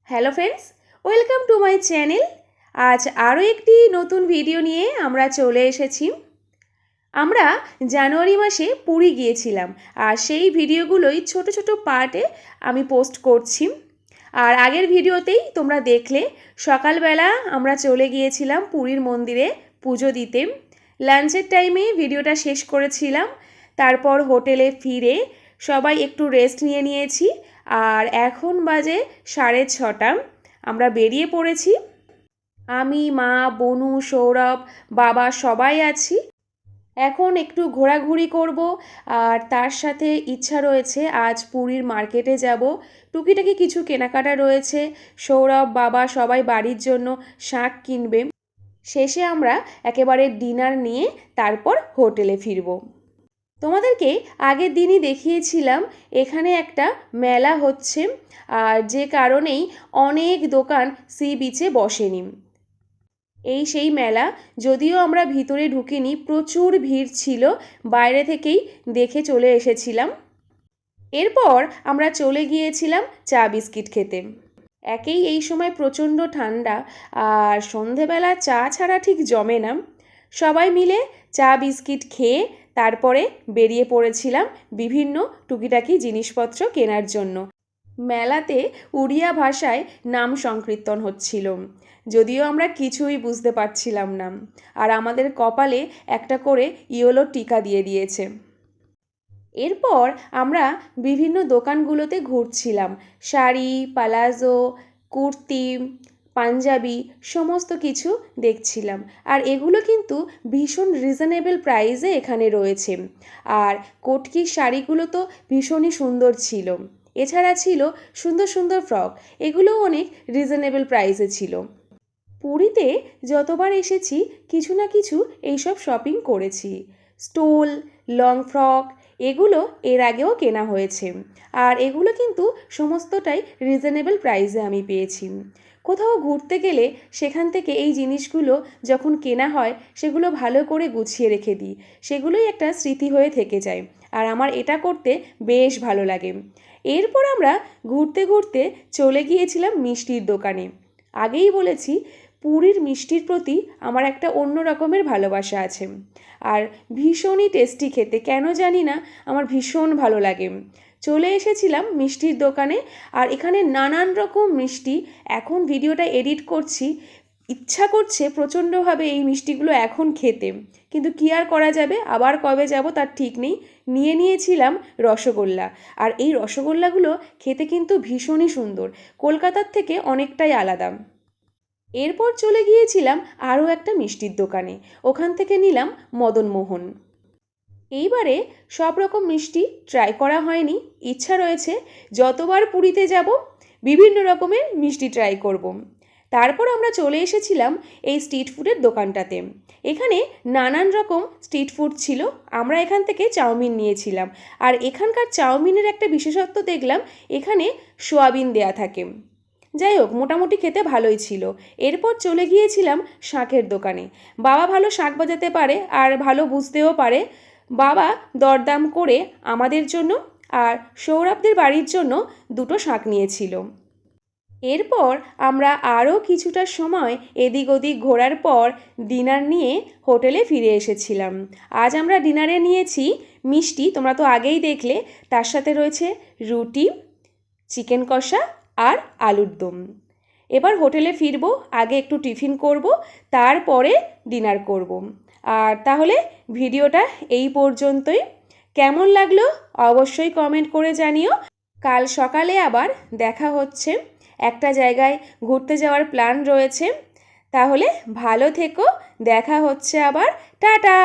Hello friends, welcome to my channel. আজ আরও একটি নতুন ভিডিও নিয়ে আমরা চলে এসেছি। আমরা জানুয়ারি মাসে পুরী গিয়েছিলাম, আর সেই ভিডিওগুলোই ছোট ছোট পার্টে আমি পোস্ট করছি। আর আগের ভিডিওতেই তোমরা দেখলে সকালবেলা আমরা চলে গিয়েছিলাম পুরীর মন্দিরে পুজো দিতে। লাঞ্চের টাইমে ভিডিওটা শেষ করেছিলাম। তারপর হোটেলে ফিরে সবাই একটু রেস্ট নিয়েছি। আর এখন বাজে 6:30। আমরা বেরিয়ে পড়েছি। আমি, মা, বনু, সৌরভ, বাবা সবাই আছি। এখন একটু ঘোরাঘুরি করব, আর তার সাথে ইচ্ছা রয়েছে আজ পুরীর মার্কেটে যাব। টুকিটাকি কিছু কেনাকাটা রয়েছে। সৌরভ, বাবা সবাই বাড়ির জন্য শাক কিনবে। শেষে আমরা একেবারে ডিনার নিয়ে তারপর হোটেলে ফিরব। তোমাদেরকে আগের দিনই দেখিয়েছিলাম এখানে একটা মেলা হচ্ছে, আর যে কারণেই অনেক দোকান সি বিচে বসেনি। এই সেই মেলা, যদিও আমরা ভিতরে ঢুকিনি, প্রচুর ভিড় ছিল, বাইরে থেকেই দেখে চলে এসেছিলাম। এরপর আমরা চলে গিয়েছিলাম চা বিস্কিট খেতে। একেই এই সময় প্রচণ্ড ঠান্ডা, আর সন্ধেবেলা চা ছাড়া ঠিক জমে না। সবাই মিলে চা বিস্কিট খেয়ে তারপরে বেরিয়ে পড়েছিলাম বিভিন্ন টুকিটাকি জিনিসপত্র কেনার জন্য। মেলাতে উড়িয়া ভাষায় নাম সংকীর্তন হচ্ছিল, যদিও আমরা কিছুই বুঝতে পারছিলাম না। আর আমাদের কপালে একটা করে ইয়েলো টিকা দিয়ে দিয়েছে। এরপর আমরা বিভিন্ন দোকানগুলোতে ঘুরছিলাম। শাড়ি, পালাজো, কুর্তি, পাঞ্জাবি সমস্ত কিছু দেখছিলাম। আর এগুলো কিন্তু ভীষণ রিজনেবল প্রাইসে এখানে রয়েছে। আর কটকির শাড়িগুলো তো ভীষণই সুন্দর ছিল। এছাড়া ছিল সুন্দর সুন্দর ফ্রক, এগুলোও অনেক রিজনেবল প্রাইসে ছিল। পুরীতে যতবার এসেছি কিছু না কিছু এইসব শপিং করেছি। স্টোল, লং ফ্রক এগুলো এর আগেও কেনা হয়েছে, আর এগুলো কিন্তু সমস্তটাই রিজনেবল প্রাইসে আমি পেয়েছি। কোথাও ঘুরতে গেলে সেখান থেকে এই জিনিসগুলো যখন কেনা হয় সেগুলো ভালো করে গুছিয়ে রেখে দিই, সেগুলোই একটা স্মৃতি হয়ে থেকে যায়। আর আমার এটা করতে বেশ ভালো লাগে। এরপর আমরা ঘুরতে ঘুরতে চলে গিয়েছিলাম মিষ্টির দোকানে। আগেই বলেছি পুরীর মিষ্টির প্রতি আমার একটা অন্য রকমের ভালোবাসা আছে। আর ভীষণই টেস্টি খেতে, কেন জানি না আমার ভীষণ ভালো লাগে। চলে এসেছিলাম মিষ্টির দোকানে, আর এখানে নানান রকম মিষ্টি। এখন ভিডিওটা এডিট করছি, ইচ্ছা করছে প্রচণ্ডভাবে এই মিষ্টিগুলো এখন খেতে, কিন্তু কী আর করা যাবে, আবার কবে যাব তার ঠিক নেই। নিয়েছিলাম রসগোল্লা, আর এই রসগোল্লাগুলো খেতে কিন্তু ভীষণই সুন্দর, কলকাতার থেকে অনেকটাই আলাদা। এরপর চলে গিয়েছিলাম আরও একটা মিষ্টির দোকানে, ওখান থেকে নিলাম মদনমোহন। এইবারে সব রকম মিষ্টি ট্রাই করা হয়নি, ইচ্ছা রয়েছে যতবার পুরীতে যাব বিভিন্ন রকমের মিষ্টি ট্রাই করব। তারপর আমরা চলে এসেছিলাম এই স্ট্রিট ফুডের দোকানটাতে। এখানে নানান রকম স্ট্রিট ফুড ছিল। আমরা এখান থেকে চাউমিন নিয়েছিলাম, আর এখানকার চাউমিনের একটা বিশেষত্ব দেখলাম, এখানে সোয়াবিন দেয়া থাকে। যাই হোক, মোটামুটি খেতে ভালোই ছিল। এরপর চলে গিয়েছিলাম শাঁখের দোকানে। বাবা ভালো শাঁখ বাজাতে পারে আর ভালো বুঝতেও পারে। বাবা দরদাম করে আমাদের জন্য আর সৌরভদের বাড়ির জন্য দুটো শাঁখ নিয়েছিল। এরপর আমরা আরও কিছুটা সময় এদিক ওদিক ঘোরার পর ডিনার নিয়ে হোটেলে ফিরে এসেছিলাম। আজ আমরা ডিনারে নিয়েছি মিষ্টি, তোমরা তো আগেই দেখলে। তার সাথে রয়েছে রুটি, চিকেন কষা আর আলুর দম। এবার হোটেলে ফিরবো, আগে একটু টিফিন করব, তারপরে ডিনার করব। আর তাহলে ভিডিওটা এই পর্যন্তই। কেমন লাগলো অবশ্যই কমেন্ট করে জানিও। কাল সকালে আবার দেখা হচ্ছে, একটা জায়গায় ঘুরতে যাওয়ার প্ল্যান রয়েছে। তাহলে ভালো থেকো, দেখা হচ্ছে আবার। টাটা।